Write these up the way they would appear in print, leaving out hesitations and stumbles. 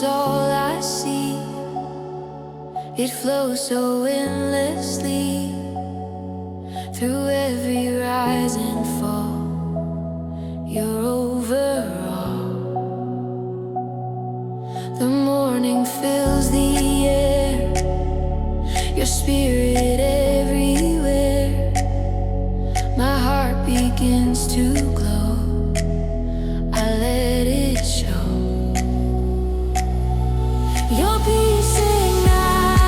is all I see. It flows so endlessly through every rise and fall. You're overall. The morning fills the air, your spirit everywhere. My heart begins to glow, I let it show. Your peace ignite,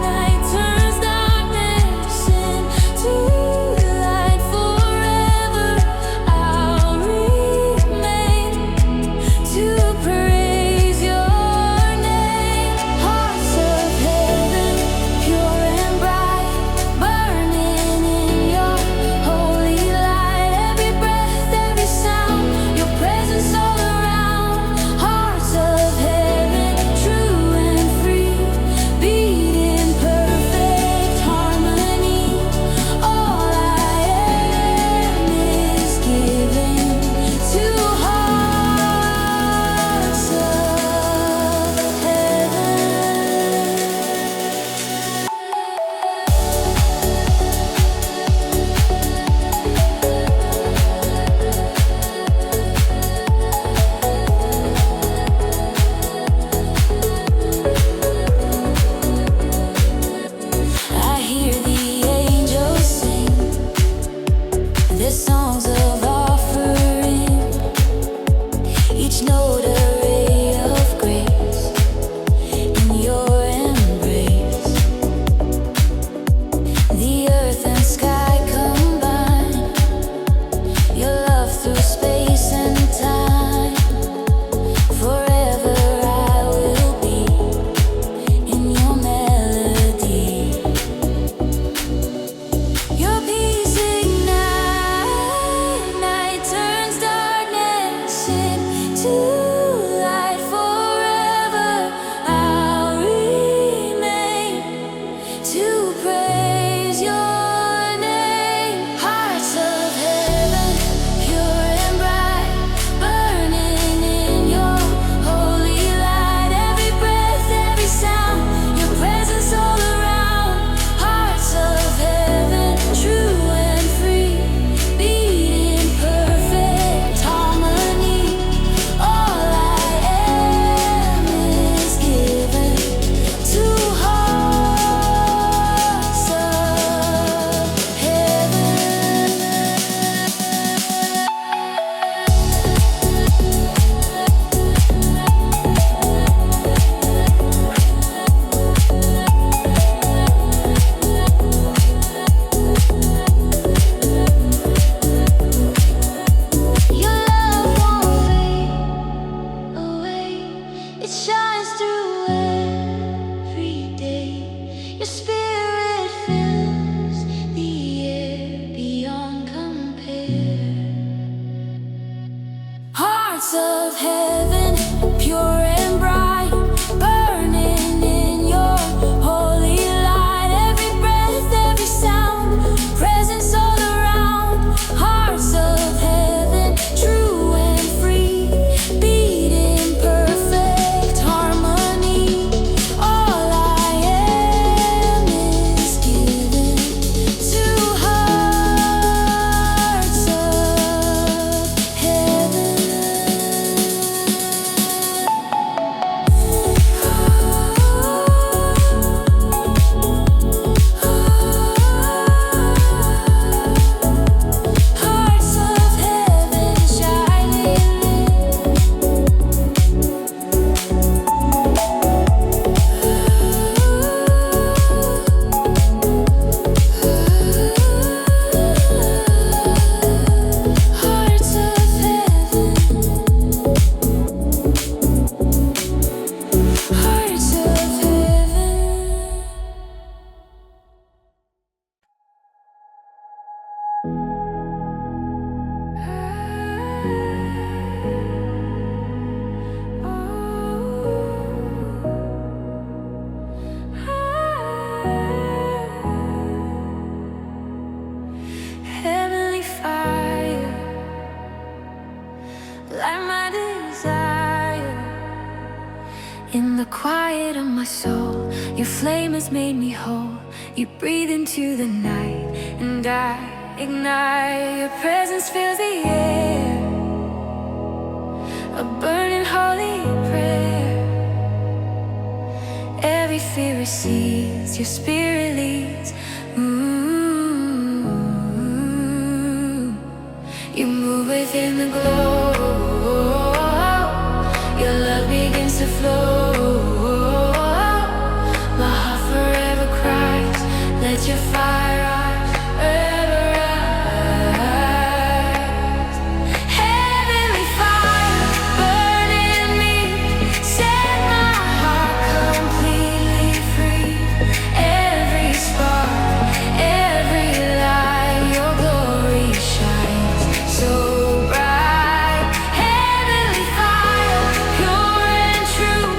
night turns darkness into light. Forever I'll remain to praise your name. Hearts of heaven, pure and bright, burning in your holy light. Every breath, every sound, your presence all around. Hearts of heaven, true and free, beat in perfect harmony. All I am is given to hearts of heaven. I hear the angels sing their songs of offering, each note a ray of grace in your embrace. The earth and sky combine, your love through space and time. Forever I will be in your melody. Your peace ignite, night turns darkness into light. Forever I'll remain to praise your name. Hearts of heaven, pure and bright, burning in your holy light. Every breath, every sound, your presence all around. Hearts of heaven, true and free, beat in perfect harmony. All I am is given to hearts of heaven. Your love won't fade away. It shines through every day. Your spirit fills the air beyond compare. Hearts of heaven, pure and bright, burning in your holy light. Every breath, every sound, presence all around. Hearts of heaven, true and free, beat in perfect harmony. All I am is given to hearts of heaven. Hearts of heaven shining. Hearts of heaven. Hearts of heaven. Heavenly fire, light my desire. the quiet of my soul. Your flame has made me whole. You breathe into the night, and I ignite. Your presence fills the air, a burning holy prayer. Every fear recedes, your spirit leads. You move within the glow. Your love begins to flow. My heart forever cries, let your fire rise, forever rise. Heavenly fire, burn in me, set my heart completely free. Every spark, every light, your glory shines so bright. Heavenly fire, pure and true,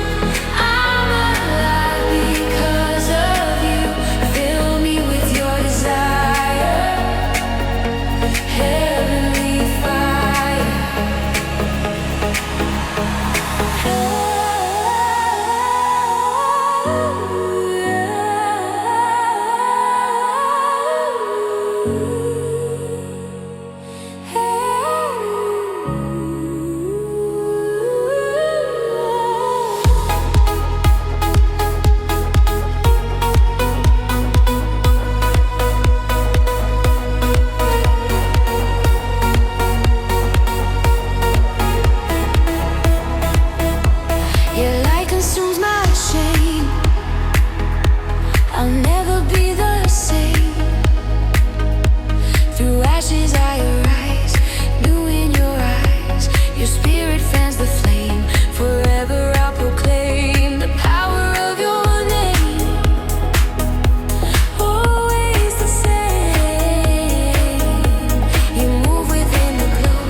I'm alive because of you. Fill me with your desire. Heavenly fire. Your light consumes my shame. I'll never be the same. Through ashes I arise, new in your eyes. Your spirit fans the flame. Forever I'll proclaim the power of your name. Always the same. You move within the glow.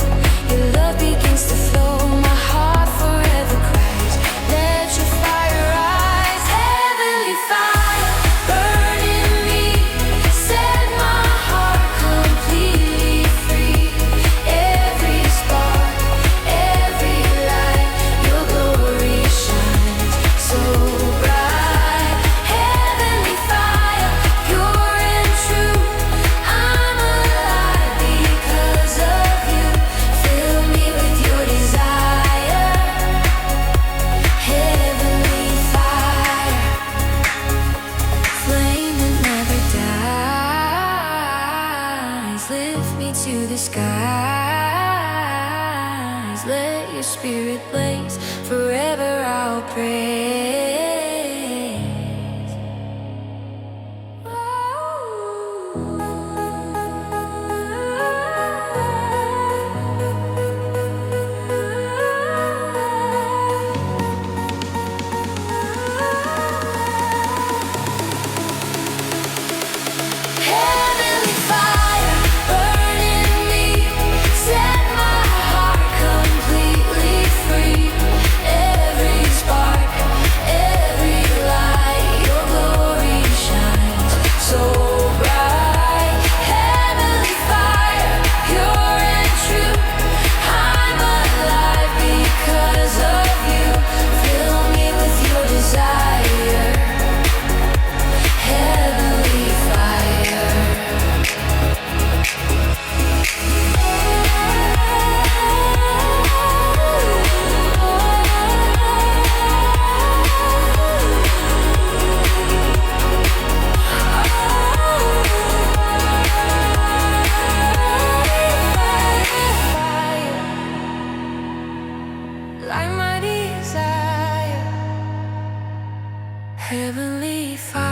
Your love begins to flow. My heart forever cries, let your fire rise. Heavenly fire, burn in me, set my heart completely free. Every spark, every light, your glory shines so bright. Heavenly fire, pure and true, I'm alive because of you. Fill me with your desire. Heavenly fire, flame that never dies. Lift me to the skies. Let your spirit blaze. Forever I'll praise. Heavenly fire, burn in me, set my heart completely free. Every spark, every light, your glory shines so bright. Heavenly fire, pure and true, I'm alive because of you. Fill me with your desire. Heavenly fire. Like my desire. Heavenly fire.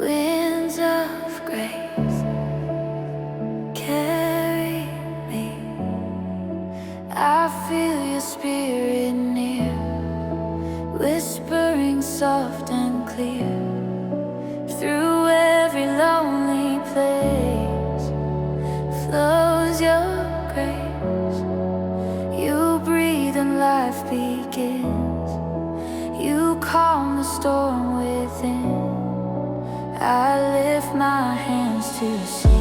Winds of grace carry me lift my hands to see.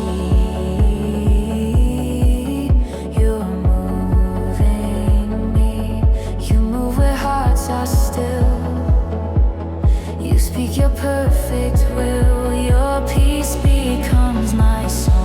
You're moving me. You move where hearts are still. You speak your perfect will. Your peace becomes my song.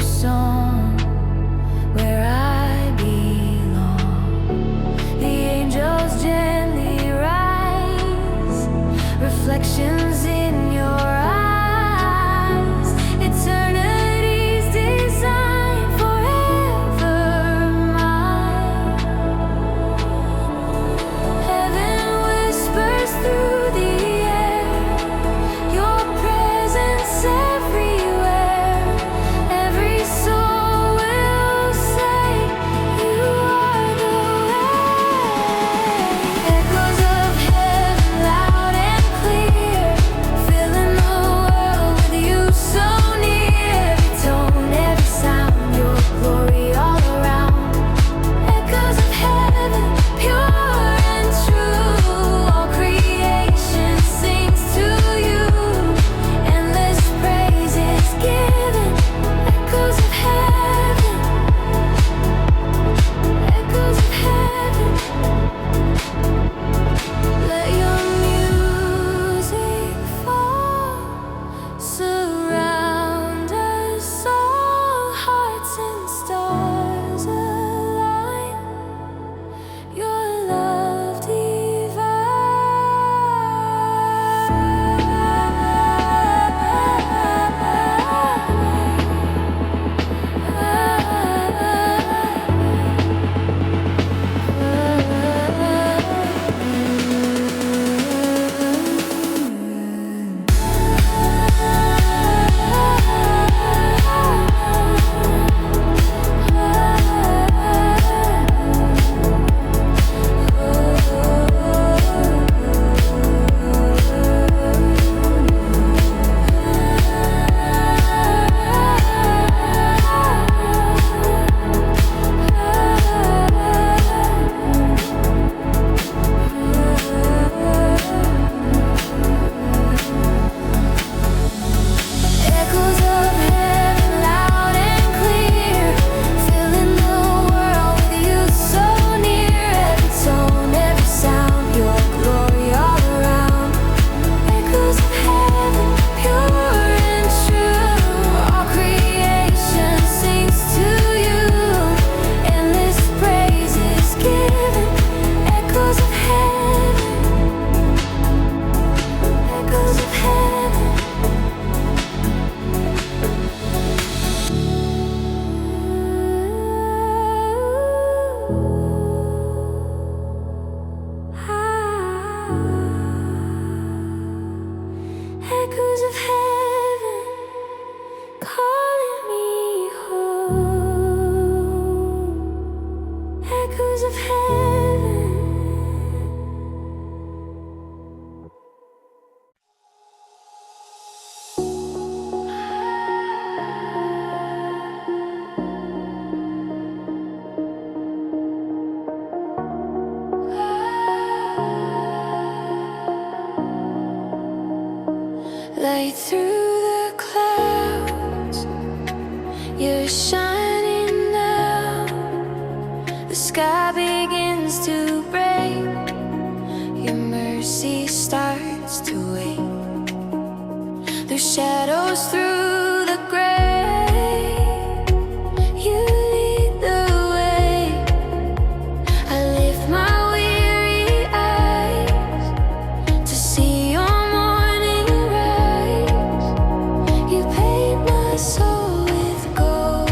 song where I belong. The angels gently rise, reflections in your eyes. Eternity's design forever mine. Heaven whispers through the air, your presence everywhere. Every soul will say you are the way. Echoes of heaven loud and clear, filling the world with you so near. Every tone, every sound, your glory all around. Echoes of heaven, pure and true. All creation sings to you. Endless praises given. Echoes of heaven. Echoes of heaven. Let your music fall. Surround us all. Hearts and stars align. Your love Echoes of heaven loud and clear, filling the world with you so near. Every tone, every sound, your glory all around. Echoes of heaven, pure and true. All creation sings to you. Endless praises given. Echoes of heaven. Echoes of heaven. Echoes of heaven calling me home. Echoes of heaven. Light through the clouds, you're shining now. The sky begins to break, your mercy starts to wake. Through shadows, through the gray, you lead the way. I lift my weary eyes to see your morning rise. You paint my soul with gold.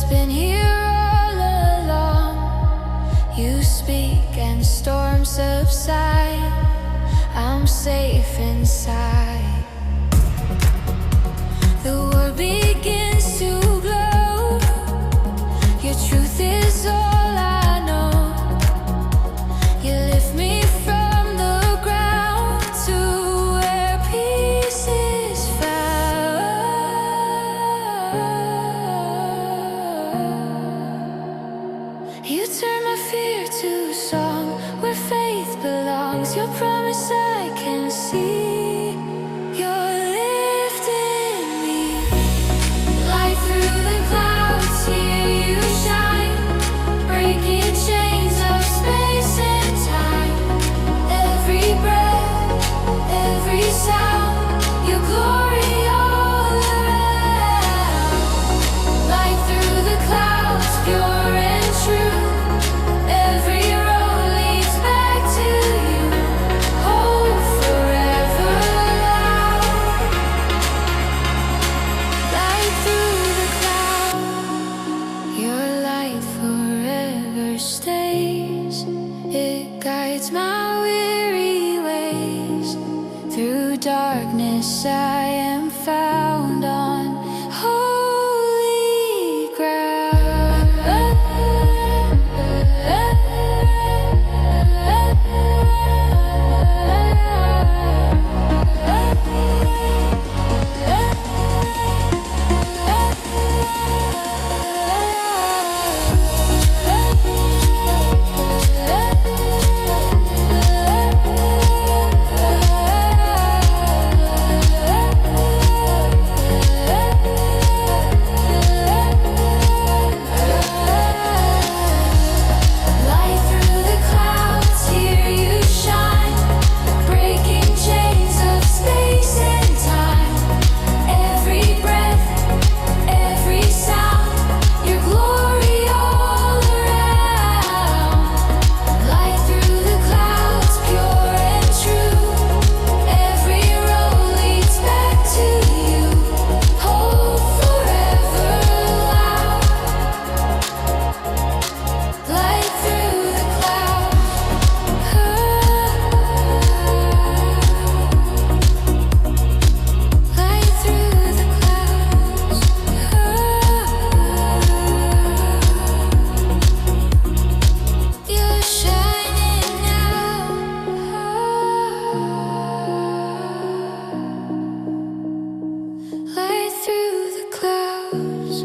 been here all along. You speak and storms subside. I'm safe inside. The world begins to glow. Your truth is all I know. You lift me from the ground to where peace is found. You turn my fear to song where faith belongs. Your promise I can see. You're lifting me. Light through the clouds, here you shine. Breaking chains of space and time. Every breath, every sound, your glory all around. Light through the clouds, pure and true. Every road leads back to you. Hope forever loud. Light through the clouds, your light forever stays. It guides my weary ways. Through darkness I am found on holy Light through the clouds, here you shine. Breaking chains of space and time. Every breath, every sound, your glory all around. Light through the clouds, pure and true. Every road leads back to you. Hope forever loud. Light through the clouds. Light through the clouds. You're shining now. Light through the clouds.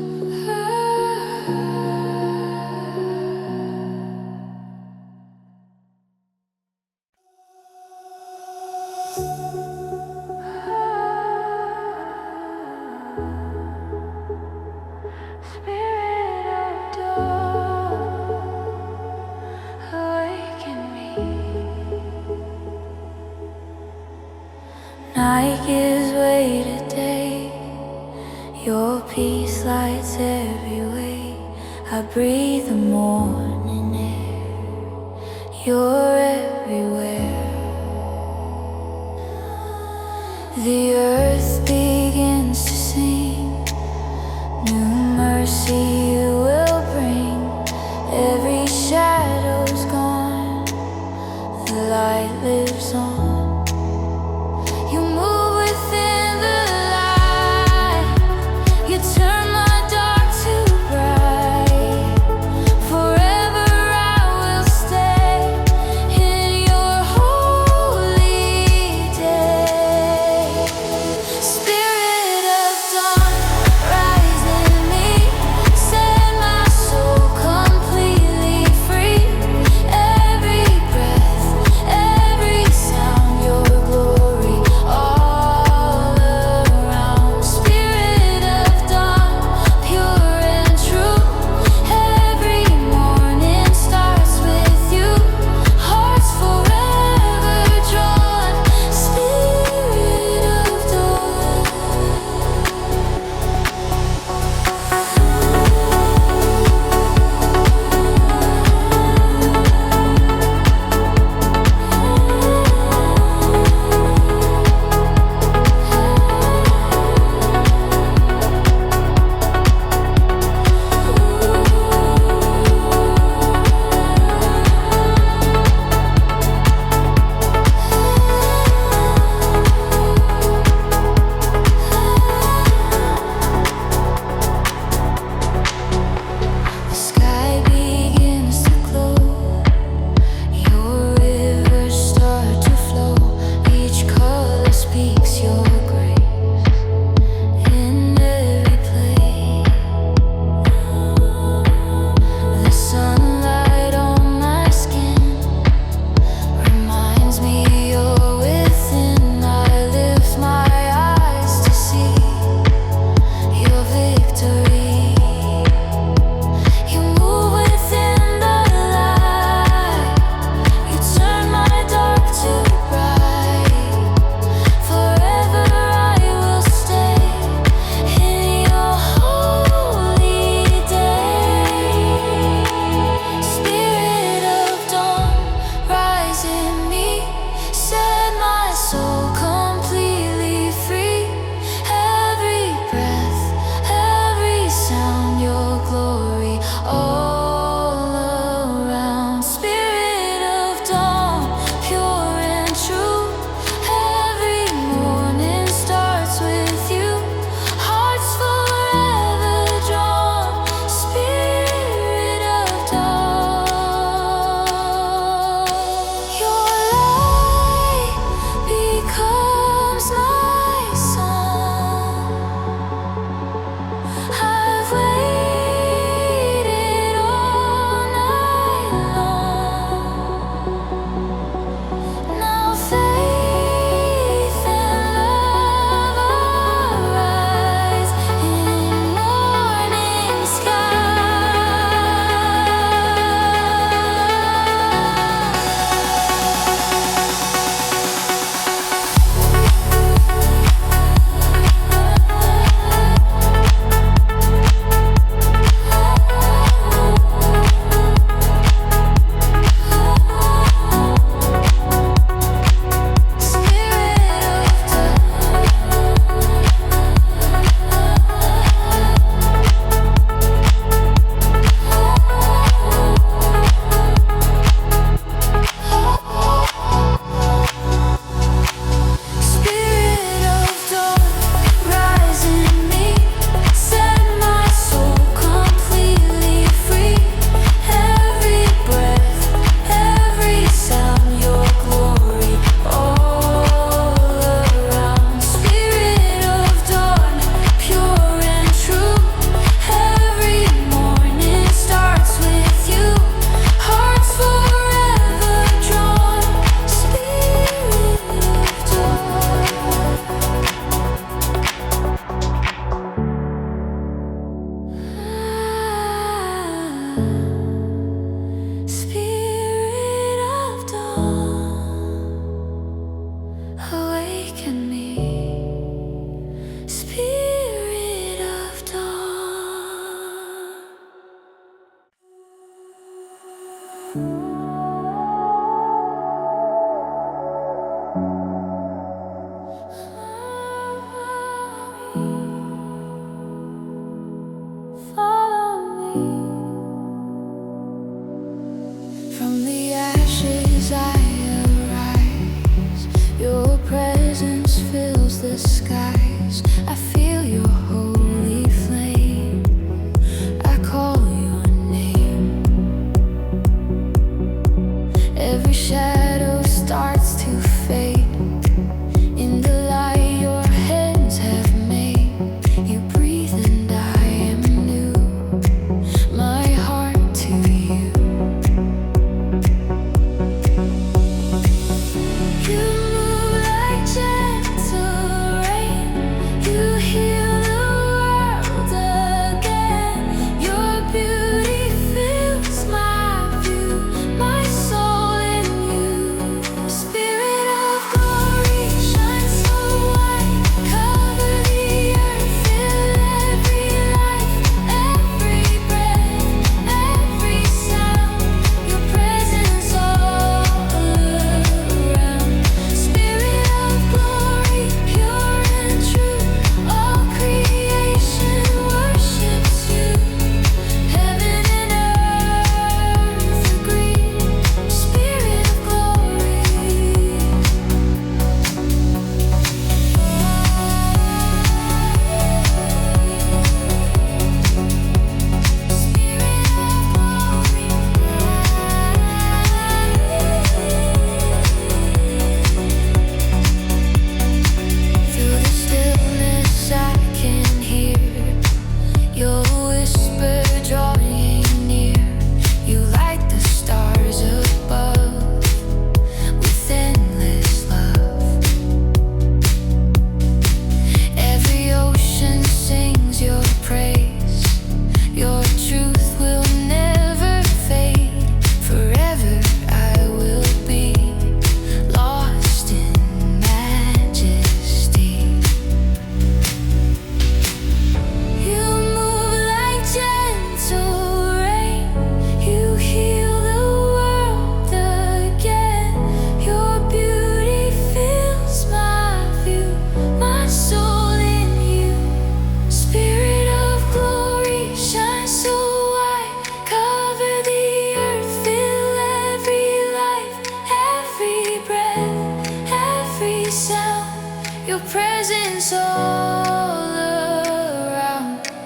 Spirit of dawn, awaken me. Night gives way to day. Your peace lights every way. I breathe the morning air. You're everywhere. The earth begins to sing. New mercy you will bring. Every shadow's gone. The light lives on. You move within the light. You turn my dark to bright. Forever I will stay in your holy day. Spirit of dawn, rise in me. Set my soul completely free. Every breath, every sound.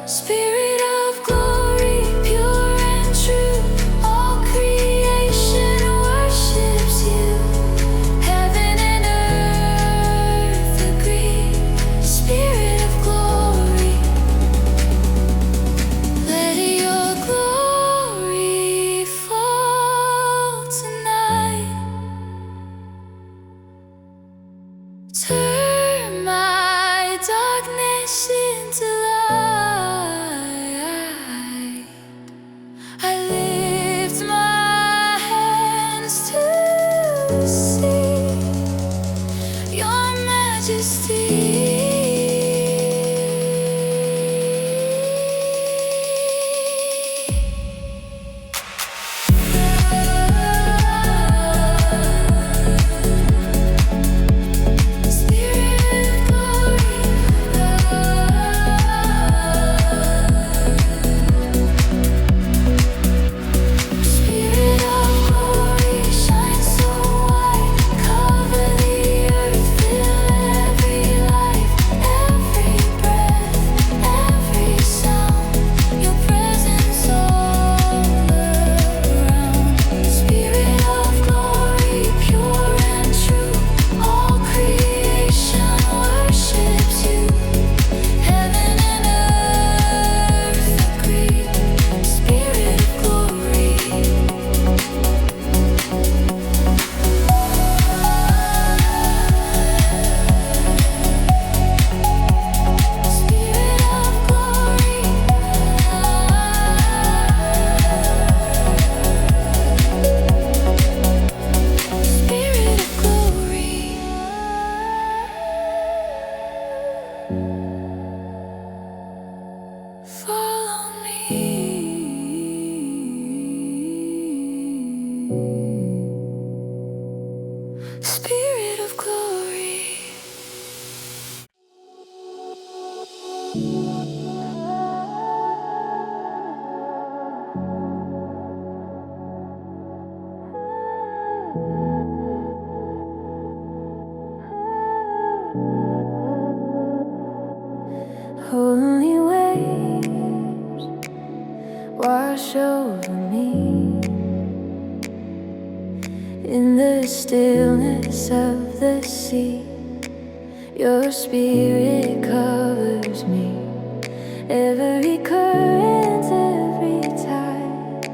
Spirit of glory, pure and true, all creation worships you. Heaven and earth agree. Spirit of glory, let your glory fall tonight. Turn my darkness into light. I lift my hands to see your majesty. Spirit of glory. Holy waves wash over me. In the stillness of the sea, your spirit covers me. Every current, every tide,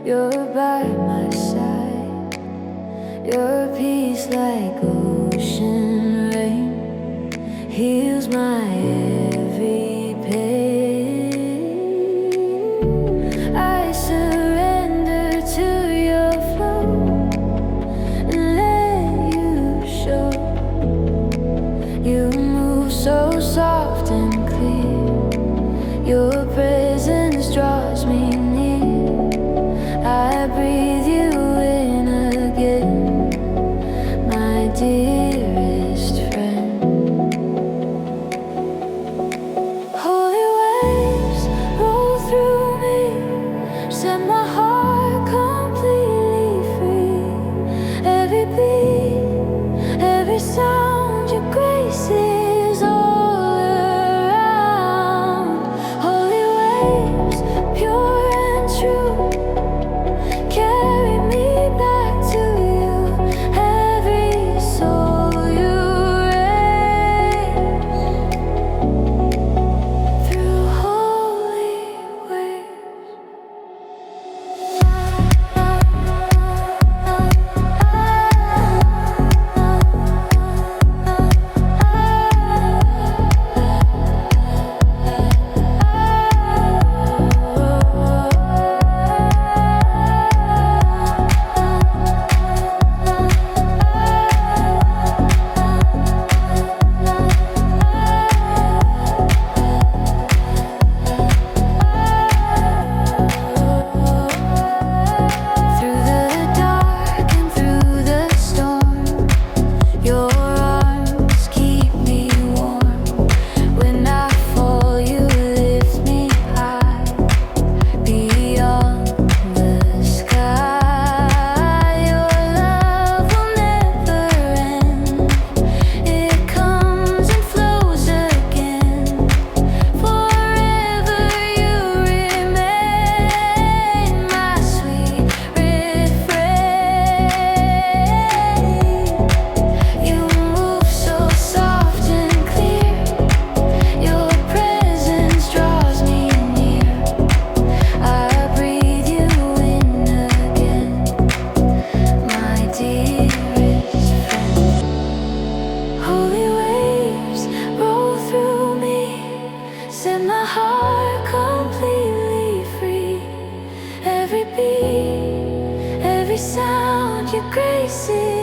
you're by my side. Your peace like ocean rain heals my every pain. I surrender to your flow and let you show. You move so soft and clear. Your presence draws me near. I breathe you in again, my dearest friend. Holy waves roll through me, set my heart completely free. Every beat, every sound, your grace is all around. Holy waves, pure and true, carry me back to you. Every soul you raise through holy waves. Oh, see.